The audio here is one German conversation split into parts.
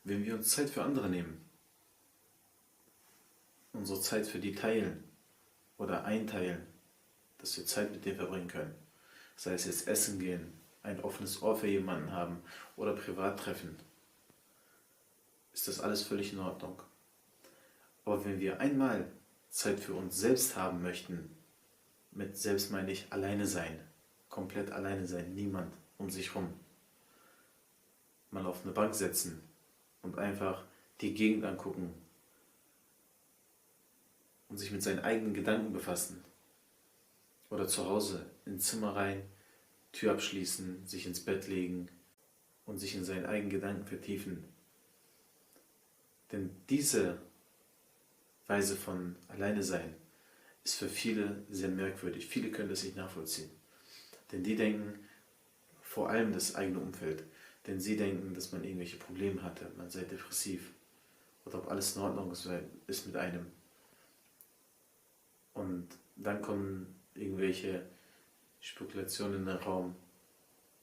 Wenn wir uns Zeit für andere nehmen, unsere Zeit für die teilen oder einteilen, dass wir Zeit mit denen verbringen können, sei es jetzt essen gehen, ein offenes Ohr für jemanden haben oder privat treffen, ist das alles völlig in Ordnung. Aber wenn wir einmal Zeit für uns selbst haben möchten, mit selbst meine ich alleine sein, komplett alleine sein, niemand um sich rum, mal auf eine Bank setzen und einfach die Gegend angucken und sich mit seinen eigenen Gedanken befassen. Oder zu Hause ins Zimmer rein, Tür abschließen, sich ins Bett legen und sich in seinen eigenen Gedanken vertiefen. Denn diese Weise von alleine sein ist für viele sehr merkwürdig. Viele können das nicht nachvollziehen. Denn die denken, vor allem das eigene Umfeld, denn sie denken, dass man irgendwelche Probleme hatte, man sei depressiv oder ob alles in Ordnung ist mit einem. Und dann kommen irgendwelche Spekulationen in den Raum.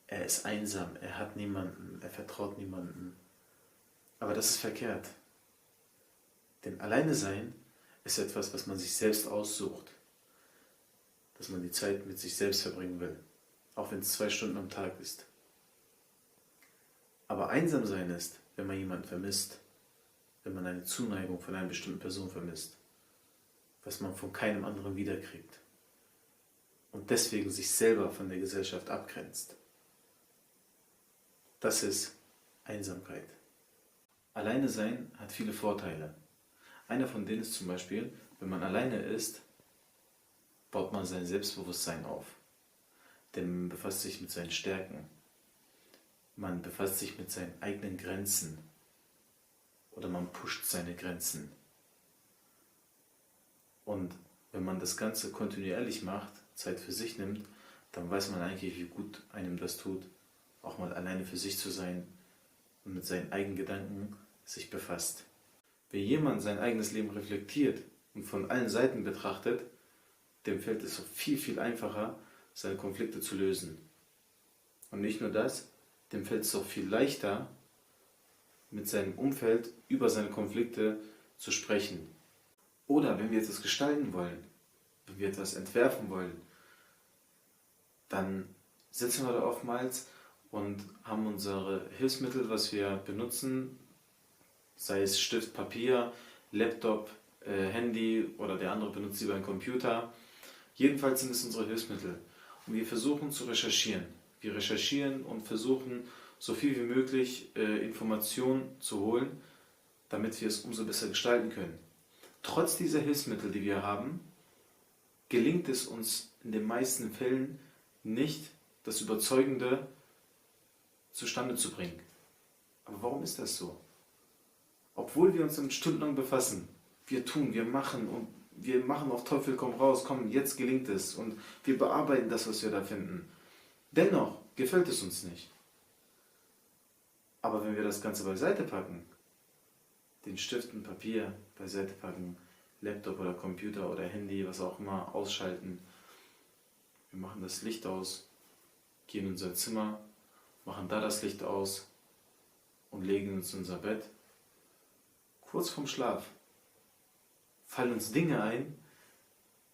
Er ist einsam, er hat niemanden, er vertraut niemanden. Aber das ist verkehrt. Denn alleine sein ist etwas, was man sich selbst aussucht. Dass man die Zeit mit sich selbst verbringen will. Auch wenn es 2 Stunden am Tag ist. Aber einsam sein ist, wenn man jemanden vermisst. Wenn man eine Zuneigung von einer bestimmten Person vermisst. Was man von keinem anderen wiederkriegt. Und deswegen sich selber von der Gesellschaft abgrenzt. Das ist Einsamkeit. Alleine sein hat viele Vorteile. Einer von denen ist zum Beispiel, wenn man alleine ist, baut man sein Selbstbewusstsein auf. Denn man befasst sich mit seinen Stärken. Man befasst sich mit seinen eigenen Grenzen. Oder man pusht seine Grenzen. Und wenn man das Ganze kontinuierlich macht, Zeit für sich nimmt, dann weiß man eigentlich, wie gut einem das tut, auch mal alleine für sich zu sein und mit seinen eigenen Gedanken sich befasst. Wer jemand sein eigenes Leben reflektiert und von allen Seiten betrachtet, dem fällt es so viel, viel einfacher, seine Konflikte zu lösen. Und nicht nur das, dem fällt es auch viel leichter, mit seinem Umfeld über seine Konflikte zu sprechen. Oder wenn wir etwas gestalten wollen, wenn wir etwas entwerfen wollen, dann sitzen wir da oftmals und haben unsere Hilfsmittel, was wir benutzen, sei es Stift, Papier, Laptop, Handy oder der andere benutzt lieber einen Computer. Jedenfalls sind es unsere Hilfsmittel. Und wir versuchen zu recherchieren. Wir recherchieren und versuchen, so viel wie möglich Informationen zu holen, damit wir es umso besser gestalten können. Trotz dieser Hilfsmittel, die wir haben, gelingt es uns in den meisten Fällen nicht, das Überzeugende zustande zu bringen. Aber warum ist das so? Obwohl wir uns damit stundenlang befassen, wir tun, wir machen und wir machen auf Teufel komm raus, komm, jetzt gelingt es und wir bearbeiten das, was wir da finden. Dennoch gefällt es uns nicht. Aber wenn wir das Ganze beiseite packen, den Stift und Papier beiseite packen, Laptop oder Computer oder Handy, was auch immer, ausschalten, wir machen das Licht aus, gehen in unser Zimmer, machen da das Licht aus und legen uns in unser Bett. Kurz vorm Schlaf fallen uns Dinge ein,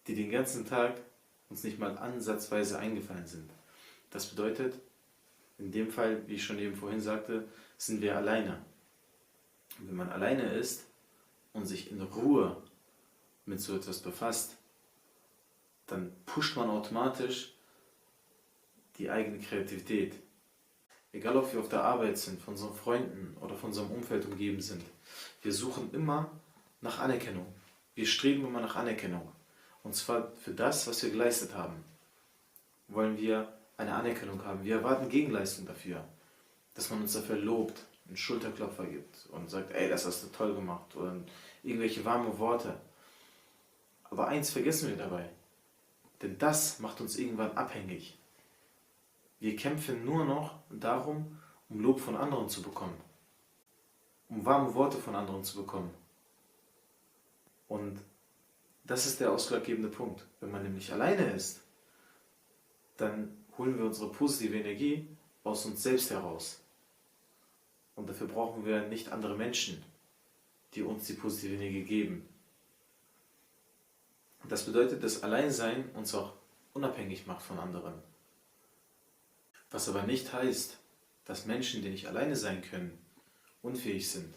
die den ganzen Tag uns nicht mal ansatzweise eingefallen sind. Das bedeutet, in dem Fall, wie ich schon eben vorhin sagte, sind wir alleine. Und wenn man alleine ist und sich in Ruhe mit so etwas befasst, dann pusht man automatisch die eigene Kreativität. Egal, ob wir auf der Arbeit sind, von unseren Freunden oder von unserem Umfeld umgeben sind. Wir suchen immer nach Anerkennung. Wir streben immer nach Anerkennung. Und zwar für das, was wir geleistet haben. Wollen wir eine Anerkennung haben. Wir erwarten Gegenleistung dafür. Dass man uns dafür lobt, einen Schulterklopfer gibt und sagt, ey, das hast du toll gemacht. Oder irgendwelche warme Worte. Aber eins vergessen wir dabei. Denn das macht uns irgendwann abhängig. Wir kämpfen nur noch darum, um Lob von anderen zu bekommen. Um warme Worte von anderen zu bekommen. Und das ist der ausschlaggebende Punkt. Wenn man nämlich alleine ist, dann holen wir unsere positive Energie aus uns selbst heraus. Und dafür brauchen wir nicht andere Menschen, die uns die positiven Dinge geben. Das bedeutet, dass Alleinsein uns auch unabhängig macht von anderen. Was aber nicht heißt, dass Menschen, die nicht alleine sein können, unfähig sind.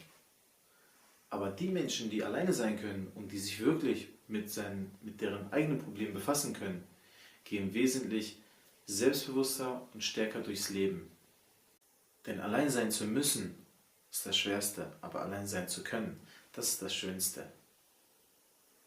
Aber die Menschen, die alleine sein können und die sich wirklich mit deren eigenen Problemen befassen können, gehen wesentlich selbstbewusster und stärker durchs Leben. Denn allein sein zu müssen, ist das Schwerste, aber allein sein zu können, das ist das Schönste.